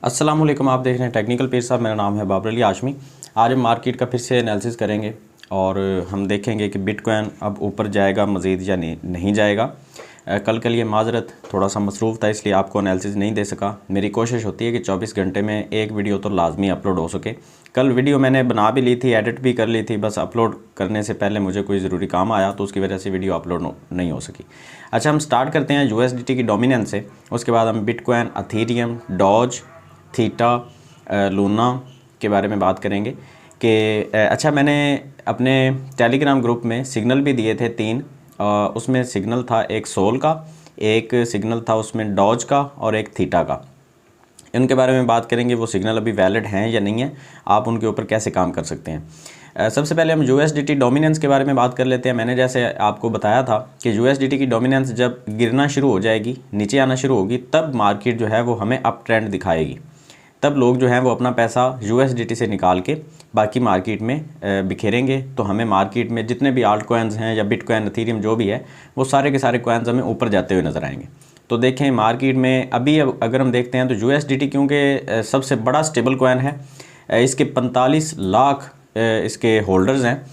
अस्सलाम वालेकुम। आप देख रहे हैं टेक्निकल पीर साहब। मेरा नाम है बाबर अली आशमी। आज हम मार्केट का फिर से एनालिसिस करेंगे और हम देखेंगे कि बिटकॉइन अब ऊपर जाएगा मज़ीद या नहीं जाएगा। कल के लिए माजरत, थोड़ा सा मसरूफ़ था इसलिए आपको एनालिसिस नहीं दे सका। मेरी कोशिश होती है कि 24 घंटे में एक वीडियो तो लाजमी अपलोड हो सके। कल वीडियो मैंने बना भी ली थी, एडिट भी कर ली थी, बस अपलोड करने से पहले मुझे कोई ज़रूरी काम आया तो उसकी वजह से वीडियो अपलोड नहीं हो सकी। अच्छा, हम स्टार्ट करते हैं USDT की डोमिनेंस से। उसके बाद हम बिटकॉइन, अथेरियम, डॉज, थीटा, लूना के बारे में बात करेंगे कि अच्छा, मैंने अपने टेलीग्राम ग्रुप में सिग्नल भी दिए थे 3। उसमें सिग्नल था एक सोल का, एक सिग्नल था उसमें डॉज का और एक थीटा का। इनके बारे में बात करेंगे, वो सिग्नल अभी वैलिड हैं या नहीं है, आप उनके ऊपर कैसे काम कर सकते हैं। सबसे पहले हम USDT डोमिनेंस के बारे में बात कर लेते हैं। मैंने जैसे आपको बताया था कि USDT की डोमिनेंस जब गिरना शुरू हो जाएगी, नीचे आना शुरू होगी, तब मार्केट जो है वो हमें अप ट्रेंड दिखाएगी। तब लोग जो हैं वो अपना पैसा USDT से निकाल के बाकी मार्केट में बिखेरेंगे, तो हमें मार्केट में जितने भी आल्ट कॉइन्स हैं या बिटकॉइन, एथेरियम जो भी है, वो सारे के सारे कॉइन्स हमें ऊपर जाते हुए नज़र आएंगे। तो देखें मार्केट में अभी अगर हम देखते हैं तो USDT क्योंकि सबसे बड़ा स्टेबल कॉइन है, इसके 45 लाख इसके होल्डर्स हैं,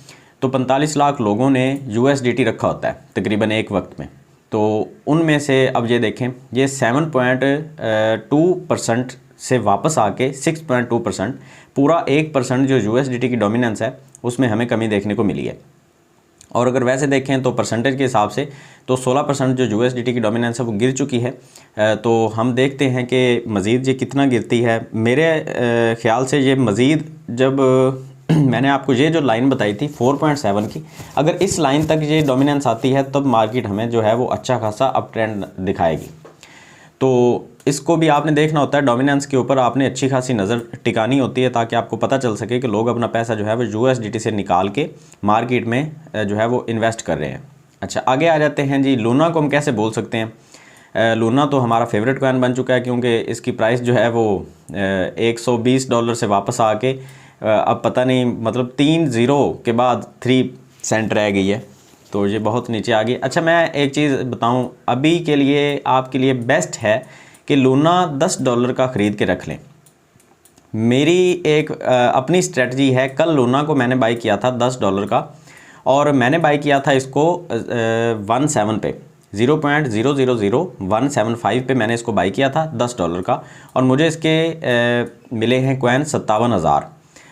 तो 45 लाख लोगों ने USDT रखा होता है तकरीबन एक वक्त में। तो उनमें से अब ये देखें, ये 7.2% से वापस आके 6.2%, पूरा 1% जो USDT की डोमिनेंस है उसमें हमें कमी देखने को मिली है। और अगर वैसे देखें तो परसेंटेज के हिसाब से तो 16% जो USDT की डोमिनेंस है वो गिर चुकी है। तो हम देखते हैं कि मज़ीद ये कितना गिरती है। मेरे ख़्याल से ये मज़ीद, जब मैंने आपको ये जो लाइन बताई थी 4.7 की, अगर इस लाइन तक ये डोमिनेंस आती है तब मार्केट हमें जो है वो अच्छा खासा अप ट्रेंड दिखाएगी। तो इसको भी आपने देखना होता है, डोमिनेंस के ऊपर आपने अच्छी खासी नज़र टिकानी होती है ताकि आपको पता चल सके कि लोग अपना पैसा जो है वो USDT से निकाल के मार्केट में जो है वो इन्वेस्ट कर रहे हैं। अच्छा, आगे आ जाते हैं जी। लूना को हम कैसे बोल सकते हैं। लूना तो हमारा फेवरेट कॉइन बन चुका है क्योंकि इसकी प्राइस जो है वो $120 से वापस आके अब पता नहीं, मतलब 3 ज़ीरो के बाद 3 सेंट रह गई है, तो ये बहुत नीचे आ गई। अच्छा, मैं एक चीज़ बताऊं, अभी के लिए आपके लिए बेस्ट है कि लूना $10 का ख़रीद के रख लें। मेरी एक अपनी स्ट्रेटजी है। कल लूना को मैंने बाई किया था $10 का, और मैंने बाई किया था इसको 17 पे, 0.000175 पे मैंने इसको बाई किया था $10 का, और मुझे इसके मिले हैं कॉइन 57,000।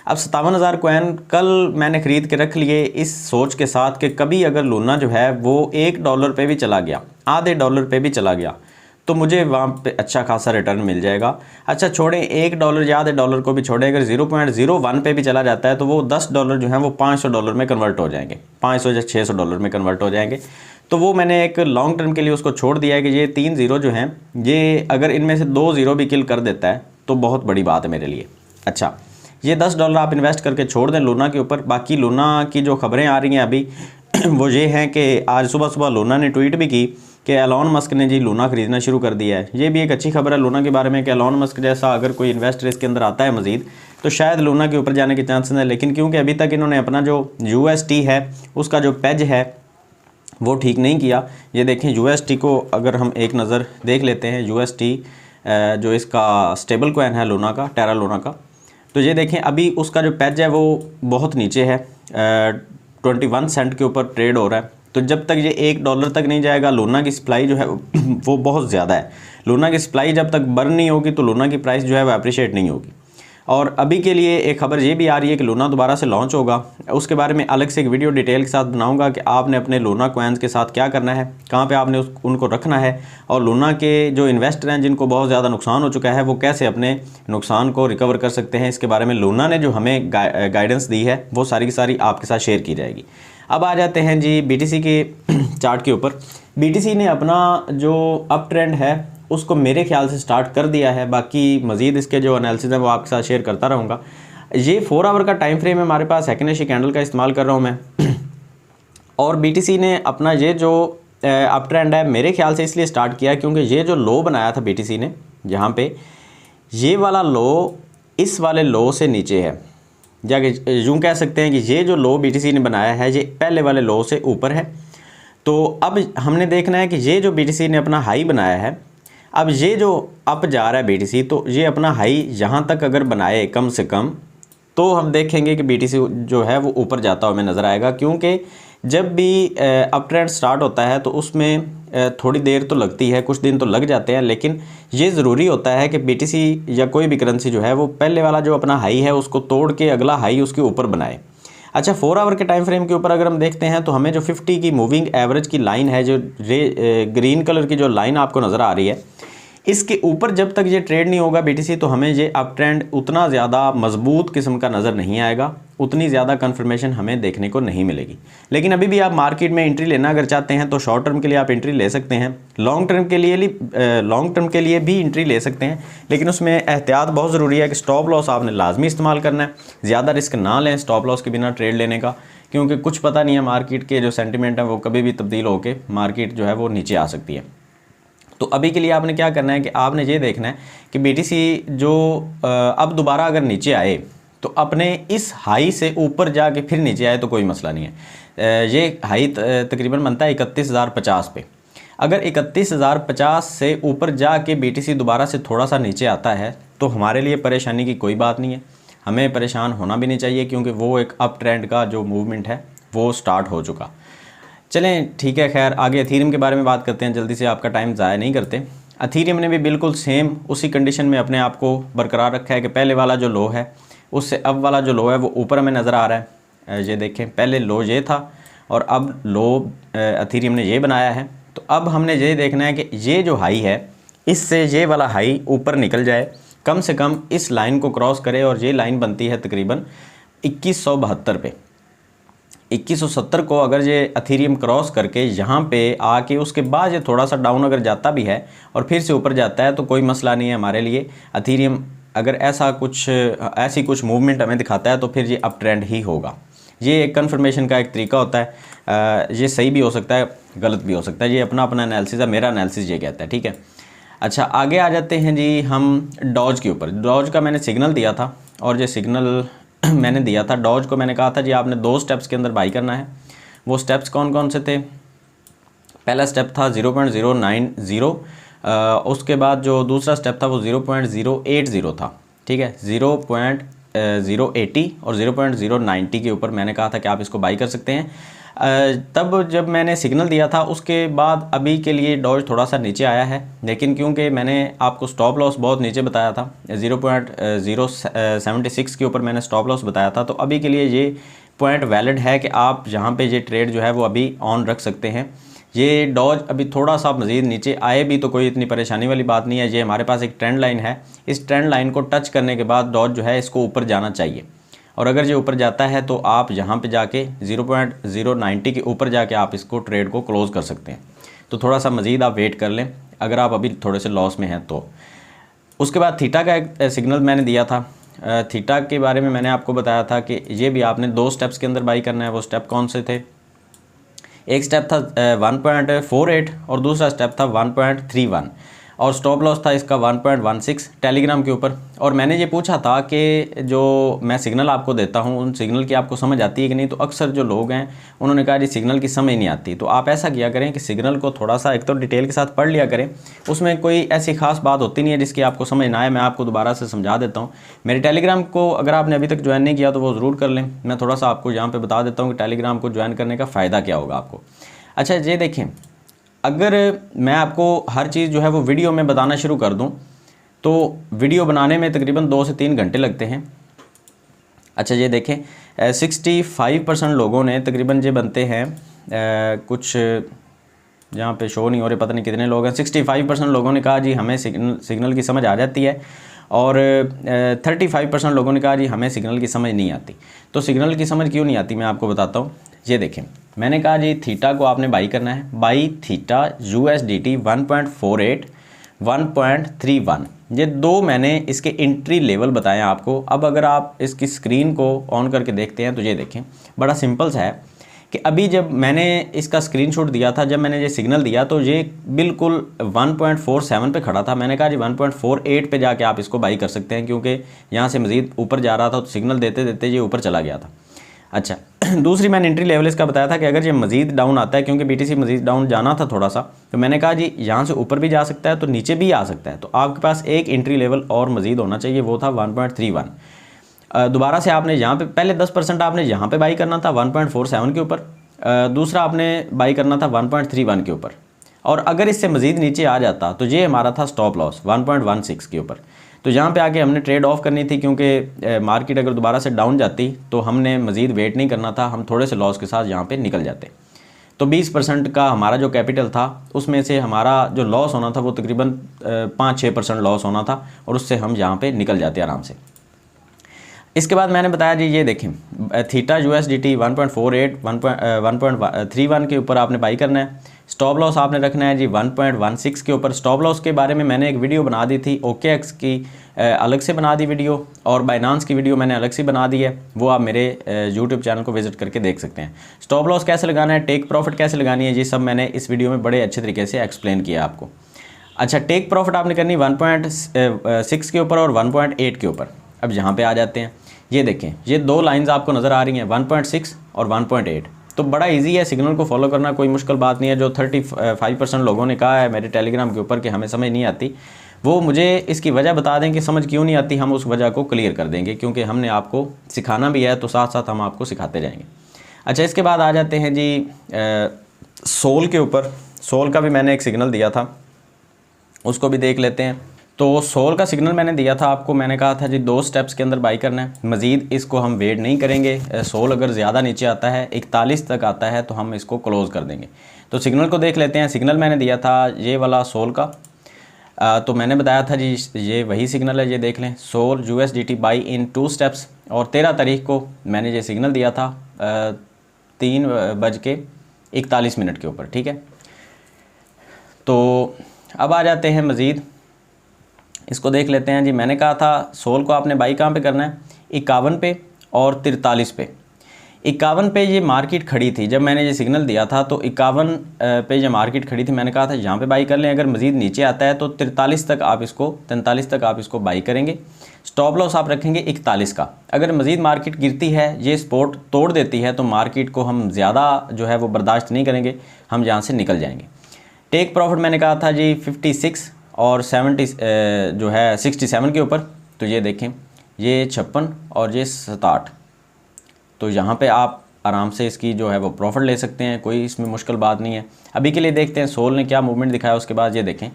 अब 57,000 कॉइन कल मैंने ख़रीद के रख लिए इस सोच के साथ कि कभी अगर लूना जो है वो $1 पे भी चला गया, आधे डॉलर पे भी चला गया, तो मुझे वहाँ पे अच्छा खासा रिटर्न मिल जाएगा। अच्छा, छोड़ें $1 या आधे डॉलर को भी छोड़ें, अगर 0.01 पे भी चला जाता है तो वो $10 जो हैं वो $500 में कन्वर्ट हो जाएंगे, 500 या $600 में कन्वर्ट हो जाएंगे। तो वो मैंने एक लॉन्ग टर्म के लिए उसको छोड़ दिया है कि ये 3 ज़ीरो जो हैं, ये अगर इनमें से 2 ज़ीरो भी किल कर देता है तो बहुत बड़ी बात है मेरे लिए। अच्छा, ये $10 आप इन्वेस्ट करके छोड़ दें लूना के ऊपर। बाकी लूना की जो खबरें आ रही हैं अभी वो ये हैं कि आज सुबह सुबह लूना ने ट्वीट भी की कि एलॉन मस्क ने जी लूना ख़रीदना शुरू कर दिया है। ये भी एक अच्छी खबर है लूना के बारे में कि एलॉन मस्क जैसा अगर कोई इन्वेस्टर इसके अंदर आता है मज़ीद, तो शायद लूना के ऊपर जाने के चांसेस हैं। लेकिन क्योंकि अभी तक इन्होंने अपना जो UST है उसका जो पेज है वो ठीक नहीं किया। ये देखें, UST को अगर हम एक नज़र देख लेते हैं, UST जो इसका स्टेबल कॉइन है लूना का, टेरा लूना का, तो ये देखें अभी उसका जो पेज है वो बहुत नीचे है, 21 सेंट के ऊपर ट्रेड हो रहा है। तो जब तक ये $1 तक नहीं जाएगा, लूना की सप्लाई जो है वो बहुत ज़्यादा है। लूना की सप्लाई जब तक बर्न नहीं होगी तो लूना की प्राइस जो है वो अप्रिशिएट नहीं होगी। और अभी के लिए एक खबर ये भी आ रही है कि लूना दोबारा से लॉन्च होगा। उसके बारे में अलग से एक वीडियो डिटेल के साथ बनाऊंगा कि आपने अपने लूना कॉइन्स के साथ क्या करना है, कहाँ पे आपने उनको रखना है, और लूना के जो इन्वेस्टर हैं जिनको बहुत ज़्यादा नुकसान हो चुका है वो कैसे अपने नुकसान को रिकवर कर सकते हैं। इसके बारे में लूना ने जो हमें गाइडेंस दी है वो सारी की सारी आपके साथ शेयर की जाएगी। अब आ जाते हैं जी BTC के चार्ट के ऊपर। BTC ने अपना जो अप ट्रेंड है उसको मेरे ख्याल से स्टार्ट कर दिया है। बाकी मज़ीद इसके जो एनालिसिस है वो आपके साथ शेयर करता रहूँगा। ये 4 आवर का टाइम फ्रेम है हमारे पास, सेकेंड कैंडल का इस्तेमाल कर रहा हूँ मैं। और BTC ने अपना ये जो अप ट्रेंड है मेरे ख्याल से इसलिए स्टार्ट किया क्योंकि ये जो लो बनाया था BTC ने, जहाँ पे ये वाला लो इस वाले लो से नीचे है, जाके यूँ कह सकते हैं कि ये जो लो BTC ने बनाया है ये पहले वाले लो से ऊपर है। तो अब हमने देखना है कि ये जो BTC ने अपना हाई बनाया है, अब ये जो अप जा रहा है BTC, तो ये अपना हाई यहाँ तक अगर बनाए कम से कम, तो हम देखेंगे कि BTC जो है वो ऊपर जाता हुआ हमें नज़र आएगा। क्योंकि जब भी अप ट्रेंड स्टार्ट होता है तो उसमें थोड़ी देर तो लगती है, कुछ दिन तो लग जाते हैं, लेकिन ये ज़रूरी होता है कि BTC या कोई भी करेंसी जो है वो पहले वाला जो अपना हाई है उसको तोड़ के अगला हाई उसके ऊपर बनाए। अच्छा, 4 आवर के टाइम फ्रेम के ऊपर अगर हम देखते हैं तो हमें जो 50 की मूविंग एवरेज की लाइन है, जो ग्रीन कलर की जो लाइन आपको नज़र आ रही है, इसके ऊपर जब तक ये ट्रेड नहीं होगा BTC, तो हमें ये अप ट्रेंड उतना ज़्यादा मजबूत किस्म का नज़र नहीं आएगा, उतनी ज़्यादा कन्फर्मेशन हमें देखने को नहीं मिलेगी। लेकिन अभी भी आप मार्केट में एंट्री लेना अगर चाहते हैं तो शॉर्ट टर्म के लिए आप एंट्री ले सकते हैं, लॉन्ग टर्म के लिए भी एंट्री ले सकते हैं, लेकिन उसमें एहतियात बहुत ज़रूरी है कि स्टॉप लॉस आपने लाजमी इस्तेमाल करना है। ज़्यादा रिस्क ना लें स्टॉप लॉस के बिना ट्रेड लेने का, क्योंकि कुछ पता नहीं है मार्केट के जो सेंटिमेंट है वो कभी भी तब्दील होकर मार्केट जो है वो नीचे आ सकती है। तो अभी के लिए आपने क्या करना है कि आपने ये देखना है कि BTC जो अब दोबारा अगर नीचे आए तो अपने इस हाई से ऊपर जाके फिर नीचे आए तो कोई मसला नहीं है। ये हाई तकरीबन बनता है 31,050 पे। अगर 31,050 से ऊपर जाके BTC दोबारा से थोड़ा सा नीचे आता है तो हमारे लिए परेशानी की कोई बात नहीं है, हमें परेशान होना भी नहीं चाहिए, क्योंकि वो एक अप ट्रेंड का जो मूवमेंट है वो स्टार्ट हो चुका। चलें ठीक है, खैर आगे एथीरियम के बारे में बात करते हैं, जल्दी से आपका टाइम ज़ाया नहीं करते। एथीरियम ने भी बिल्कुल सेम उसी कंडीशन में अपने आप को बरकरार रखा है कि पहले वाला जो लो है उससे अब वाला जो लो है वो ऊपर हमें नज़र आ रहा है। ये देखें, पहले लो ये था और अब लो एथीरियम ने ये बनाया है। तो अब हमने ये देखना है कि ये जो हाई है इससे ये वाला हाई ऊपर निकल जाए, कम से कम इस लाइन को क्रॉस करे, और ये लाइन बनती है तकरीबन 2172 पे। 2170 को अगर ये एथीरियम क्रॉस करके यहाँ पे आके उसके बाद ये थोड़ा सा डाउन अगर जाता भी है और फिर से ऊपर जाता है तो कोई मसला नहीं है हमारे लिए। एथीरियम अगर ऐसी कुछ मूवमेंट हमें दिखाता है तो फिर ये अप ट्रेंड ही होगा। ये एक कन्फर्मेशन का एक तरीका होता है, ये सही भी हो सकता है, गलत भी हो सकता है, ये अपना अपना एनालिसिस है, मेरा एनालिसिस ये कहता है। ठीक है, अच्छा आगे आ जाते हैं जी हम डॉज के ऊपर। डॉज का मैंने सिग्नल दिया था, और ये सिग्नल मैंने दिया था डॉज को, मैंने कहा था जी आपने 2 स्टेप्स के अंदर बाई करना है। वो स्टेप्स कौन कौन से थे? पहला स्टेप था 0.090, उसके बाद जो दूसरा स्टेप था वो 0.080 था। ठीक है, 0.080 और 0.090 के ऊपर मैंने कहा था कि आप इसको बाई कर सकते हैं। तब जब मैंने सिग्नल दिया था उसके बाद अभी के लिए डॉज थोड़ा सा नीचे आया है, लेकिन क्योंकि मैंने आपको स्टॉप लॉस बहुत नीचे बताया था, 0.076 के ऊपर मैंने स्टॉप लॉस बताया था, तो अभी के लिए ये पॉइंट वैलिड है कि आप यहाँ पे ये ट्रेड जो है वो अभी ऑन रख सकते हैं। ये डॉज अभी थोड़ा सा मज़ीद नीचे आए भी तो कोई इतनी परेशानी वाली बात नहीं है। ये हमारे पास एक ट्रेंड लाइन है, इस ट्रेंड लाइन को टच करने के बाद डॉज जो है इसको ऊपर जाना चाहिए, और अगर ये ऊपर जाता है तो आप यहाँ पे जाके 0.090 के ऊपर जाके आप इसको ट्रेड को क्लोज़ कर सकते हैं। तो थोड़ा सा मज़ीद आप वेट कर लें अगर आप अभी थोड़े से लॉस में हैं तो। उसके बाद थीटा का एक सिग्नल मैंने दिया था। थीटा के बारे में मैंने आपको बताया था कि ये भी आपने 2 स्टेप्स के अंदर बाई करना है। वो स्टेप कौन से थे? एक स्टेप था 1.48 और दूसरा स्टेप था 1.31, और स्टॉप लॉस था इसका 1.16 टेलीग्राम के ऊपर। और मैंने ये पूछा था कि जो मैं सिग्नल आपको देता हूँ उन सिग्नल की आपको समझ आती है कि नहीं, तो अक्सर जो लोग हैं उन्होंने कहा जी सिग्नल की समझ नहीं आती। तो आप ऐसा किया करें कि सिग्नल को थोड़ा सा एक तो डिटेल के साथ पढ़ लिया करें, उसमें कोई ऐसी खास बात होती नहीं है जिसकी आपको समझ ना आए। मैं आपको दोबारा से समझा देता हूँ। मेरे टेलीग्राम को अगर आपने अभी तक ज्वाइन नहीं किया तो वो ज़रूर कर लें। मैं थोड़ा सा आपको यहाँ पर बता देता हूँ कि टेलीग्राम को ज्वाइन करने का फ़ायदा क्या होगा आपको। अच्छा ये देखें, अगर मैं आपको हर चीज़ जो है वो वीडियो में बताना शुरू कर दूं तो वीडियो बनाने में तकरीबन 2 से 3 घंटे लगते हैं। अच्छा ये देखें, 65% लोगों ने तकरीबन ये बनते हैं कुछ यहाँ पे शो नहीं हो रहे, पता नहीं कितने लोग हैं। 65% लोगों ने कहा जी हमें सिग्नल की समझ आ जाती है, और 35% लोगों ने कहा जी हमें सिग्नल की समझ नहीं आती। तो सिग्नल की समझ क्यों नहीं आती मैं आपको बताता हूँ। ये देखें, मैंने कहा जी थीटा को आपने बाई करना है, बाई थीटा USDT 1.48 1.31, ये 2 मैंने इसके एंट्री लेवल बताए आपको। अब अगर आप इसकी स्क्रीन को ऑन करके देखते हैं तो ये देखें, बड़ा सिंपल सा है कि अभी जब मैंने इसका स्क्रीनशॉट दिया था, जब मैंने ये सिग्नल दिया तो ये बिल्कुल 1.47 पे खड़ा था। मैंने कहा जी 1.48 पे जाके आप इसको बाई कर सकते हैं, क्योंकि यहाँ से मज़ीद ऊपर जा रहा था तो सिग्नल देते देते ये ऊपर चला गया था। अच्छा दूसरी मैंने एंट्री लेवल इसका बताया था कि अगर ये मज़ीद डाउन आता है, क्योंकि बीटीसी मज़ीद डाउन जाना था थोड़ा सा, तो मैंने कहा जी यहाँ से ऊपर भी जा सकता है तो नीचे भी आ सकता है, तो आपके पास एक एंट्री लेवल और मज़ीद होना चाहिए, वो था 1.31। दोबारा से आपने यहाँ पे पहले 10% आपने यहाँ पे बाई करना था 1.47 के ऊपर, दूसरा आपने बाई करना था 1.31 के ऊपर, और अगर इससे मज़ीद नीचे आ जाता तो ये हमारा था स्टॉप लॉस 1.16 के ऊपर। तो यहाँ पे आके हमने ट्रेड ऑफ करनी थी, क्योंकि मार्केट अगर दोबारा से डाउन जाती तो हमने मज़ीद वेट नहीं करना था, हम थोड़े से लॉस के साथ यहाँ पे निकल जाते। तो 20% का हमारा जो कैपिटल था उसमें से हमारा जो लॉस होना था वो तकरीबन 5-6% लॉस होना था, और उससे हम यहाँ पे निकल जाते आराम से। इसके बाद मैंने बताया जी ये देखें थीटा USDT 1.48 1.31 के ऊपर आपने बाई करना है। स्टॉप लॉस आपने रखना है जी 1.16 के ऊपर। स्टॉप लॉस के बारे में मैंने एक वीडियो बना दी थी, OKX की अलग से बना दी वीडियो, और बाइनांस की वीडियो मैंने अलग से बना दी है, वो आप मेरे YouTube चैनल को विजिट करके देख सकते हैं। स्टॉप लॉस कैसे लगाना है, टेक प्रॉफिट कैसे लगानी है, ये सब मैंने इस वीडियो में बड़े अच्छे तरीके से एक्सप्लेन किया आपको। अच्छा, टेक प्रॉफिट आपने करनी 1.6 के ऊपर और 1.8 के ऊपर। अब यहाँ पे आ जाते हैं, ये देखें ये दो लाइंस आपको नज़र आ रही हैं 1.6 और 1.8। तो बड़ा इजी है सिग्नल को फॉलो करना, कोई मुश्किल बात नहीं है। जो 35% लोगों ने कहा है मेरे टेलीग्राम के ऊपर कि हमें समझ नहीं आती, वो मुझे इसकी वजह बता दें कि समझ क्यों नहीं आती, हम उस वजह को क्लियर कर देंगे, क्योंकि हमने आपको सिखाना भी है तो साथ साथ हम आपको सिखाते जाएंगे। अच्छा, इसके बाद आ जाते हैं जी सोल के ऊपर। सोल का भी मैंने एक सिग्नल दिया था, उसको भी देख लेते हैं। तो सोल का सिग्नल मैंने दिया था आपको, मैंने कहा था जी 2 स्टेप्स के अंदर बाई करना है, मज़ीद इसको हम वेट नहीं करेंगे। सोल अगर ज़्यादा नीचे आता है 41 तक आता है तो हम इसको क्लोज़ कर देंगे। तो सिग्नल को देख लेते हैं। सिग्नल मैंने दिया था ये वाला सोल का, तो मैंने बताया था जी ये वही सिग्नल है, ये देख लें, sell USDT buy in 2 steps. और 13 तारीख को मैंने ये सिग्नल दिया था 3:41 के ऊपर, ठीक है। तो अब आ जाते हैं मज़ीद, इसको देख लेते हैं जी। मैंने कहा था सोल को आपने बाई कहाँ पे करना है, 51 पे और 43 पे। 51 पे ये मार्केट खड़ी थी जब मैंने ये सिग्नल दिया था, तो 51 पे ये मार्केट खड़ी थी, मैंने कहा था यहाँ पे बाई कर लें। अगर मज़ीद नीचे आता है तो 43 तक आप इसको बाई करेंगे। स्टॉप लॉस आप रखेंगे 41 का। अगर मज़ीद मार्केट गिरती है, ये सपोर्ट तोड़ देती है, तो मार्केट को हम ज़्यादा जो है वो बर्दाश्त नहीं करेंगे, हम यहाँ से निकल जाएंगे। टेक प्रॉफिट मैंने कहा था जी 56 और 70 जो है 67 के ऊपर। तो ये देखें ये 56 और ये 67, तो यहाँ पे आप आराम से इसकी जो है वो प्रॉफिट ले सकते हैं, कोई इसमें मुश्किल बात नहीं है। अभी के लिए देखते हैं सोल ने क्या मूवमेंट दिखाया। उसके बाद ये देखें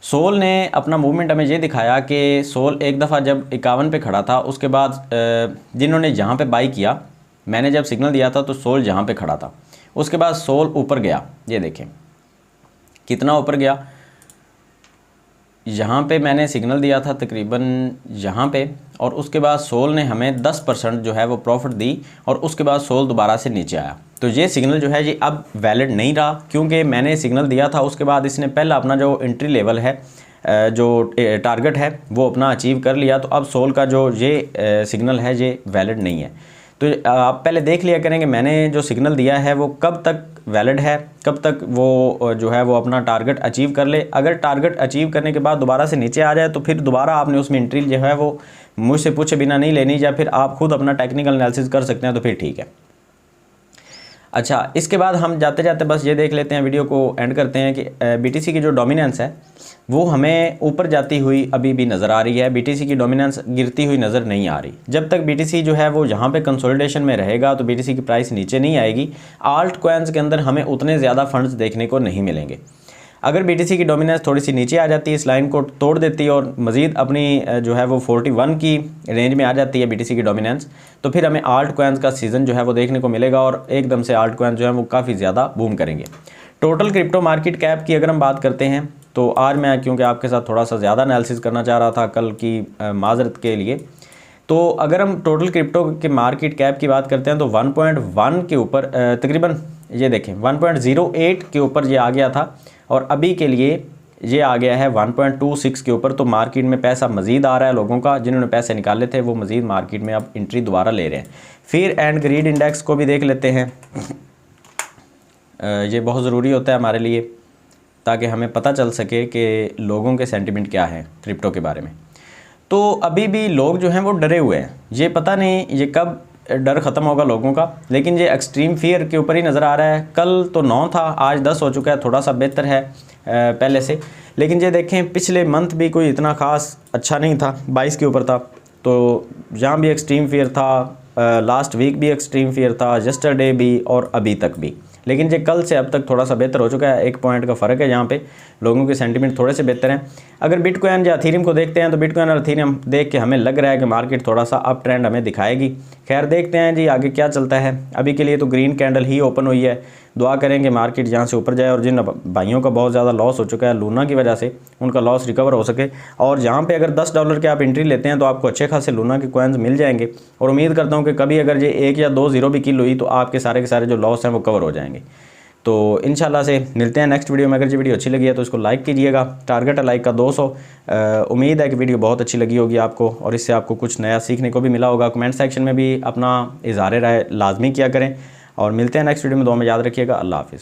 सोल ने अपना मूवमेंट हमें ये दिखाया कि सोल एक दफ़ा जब 51 पे खड़ा था, उसके बाद जिन्होंने यहाँ पे बाई किया, मैंने जब सिग्नल दिया था तो सोल यहाँ पे खड़ा था, उसके बाद सोल ऊपर गया। ये देखें कितना ऊपर गया, यहाँ पे मैंने सिग्नल दिया था तकरीबन यहाँ पे, और उसके बाद सोल ने हमें 10% जो है वो प्रॉफिट दी, और उसके बाद सोल दोबारा से नीचे आया। तो ये सिग्नल जो है ये अब वैलिड नहीं रहा, क्योंकि मैंने सिग्नल दिया था, उसके बाद इसने पहला अपना जो एंट्री लेवल है, जो टारगेट है, वो अपना अचीव कर लिया। तो अब सोल का जो ये सिग्नल है ये वैलिड नहीं है। तो आप पहले देख लिया करेंगे मैंने जो सिग्नल दिया है वो कब तक वैलिड है, कब तक वो जो है वो अपना टारगेट अचीव कर ले। अगर टारगेट अचीव करने के बाद दोबारा से नीचे आ जाए तो फिर दोबारा आपने उसमें एंट्री जो है वो मुझसे पूछे बिना नहीं लेनी, या फिर आप खुद अपना टेक्निकल एनालिसिस कर सकते हैं, तो फिर ठीक है। अच्छा, इसके बाद हम जाते जाते बस ये देख लेते हैं, वीडियो को एंड करते हैं कि BTC की जो डोमिनेंस है वो हमें ऊपर जाती हुई अभी भी नज़र आ रही है, BTC की डोमिनेंस गिरती हुई नज़र नहीं आ रही। जब तक BTC जो है वो यहाँ पे कंसोलिडेशन में रहेगा तो BTC की प्राइस नीचे नहीं आएगी। आल्ट कॉइन्स के अंदर हमें उतने ज़्यादा फंड्स देखने को नहीं मिलेंगे। अगर BTC की डोमिनेंस थोड़ी सी नीचे आ जाती है, इस लाइन को तोड़ देती है और मज़ीद अपनी जो है वो 41 की रेंज में आ जाती है BTC की डोमिनेंस, तो फिर हमें आल्ट कॉइन्स का सीज़न जो है वो देखने को मिलेगा, और एकदम से आल्ट कॉइन्स जो है वो काफ़ी ज़्यादा बूम करेंगे। टोटल क्रिप्टो मार्केट कैप की अगर हम बात करते हैं, तो आज मैं क्योंकि आपके साथ थोड़ा सा ज़्यादा एनालिसिस करना चाह रहा था कल की माजरत के लिए, तो अगर हम टोटल क्रिप्टो के मार्केट कैप की बात करते हैं तो 1.1 के ऊपर तकरीबन ये देखें 1.08 के ऊपर ये आ गया था, और अभी के लिए ये आ गया है 1.26 के ऊपर। तो मार्केट में पैसा मज़ीद आ रहा है, लोगों का जिन्होंने पैसे निकाले थे वो मज़ीद मार्केट में अब एंट्री दोबारा ले रहे हैं। फिर एंड ग्रीड इंडेक्स को भी देख लेते हैं, ये बहुत ज़रूरी होता है हमारे लिए, ताकि हमें पता चल सके कि लोगों के सेंटिमेंट क्या है क्रिप्टो के बारे में। तो अभी भी लोग जो हैं वो डरे हुए हैं, ये पता नहीं ये कब डर ख़त्म होगा लोगों का। लेकिन ये एक्सट्रीम फियर के ऊपर ही नज़र आ रहा है। कल तो 9 था, आज 10 हो चुका है, थोड़ा सा बेहतर है पहले से। लेकिन ये देखें पिछले मंथ भी कोई इतना ख़ास अच्छा नहीं था, 22 के ऊपर था, तो यहाँ भी एक्सट्रीम फियर था, लास्ट वीक भी एक्सट्रीम फियर था, यस्टरडे भी और अभी तक भी। लेकिन ये कल से अब तक थोड़ा सा बेहतर हो चुका है, 1 पॉइंट का फ़र्क है, यहाँ पे लोगों के सेंटीमेंट थोड़े से बेहतर हैं। अगर बिटकॉइन या अथीरियम को देखते हैं तो बिटकॉइन और अथीरियम देख के हमें लग रहा है कि मार्केट थोड़ा सा अप ट्रेंड हमें दिखाएगी। खैर देखते हैं जी आगे क्या चलता है। अभी के लिए तो ग्रीन कैंडल ही ओपन हुई है, दुआ करेंगे मार्केट यहाँ से ऊपर जाए और जिन भाइयों का बहुत ज़्यादा लॉस हो चुका है लूना की वजह से, उनका लॉस रिकवर हो सके। और यहाँ पे अगर $10 के आप एंट्री लेते हैं तो आपको अच्छे खासे लूना के कॉइन्स मिल जाएंगे। और उम्मीद करता हूँ कि कभी अगर ये 1 या 2 ज़ीरो भी किल हुई तो आपके सारे के सारे जो लॉस हैं वो कवर हो जाएंगे। तो इंशाल्लाह से मिलते हैं नेक्स्ट वीडियो में। अगर ये वीडियो अच्छी लगी है तो इसको लाइक कीजिएगा, टारगेट है लाइक का 200। उम्मीद है कि वीडियो बहुत अच्छी लगी होगी आपको और इससे आपको कुछ नया सीखने को भी मिला होगा। कमेंट सेक्शन में भी अपना इज़हार राय लाजमी किया करें और मिलते हैं नेक्स्ट वीडियो में। दुआ में याद रखिएगा। अल्लाह हाफ़िज़।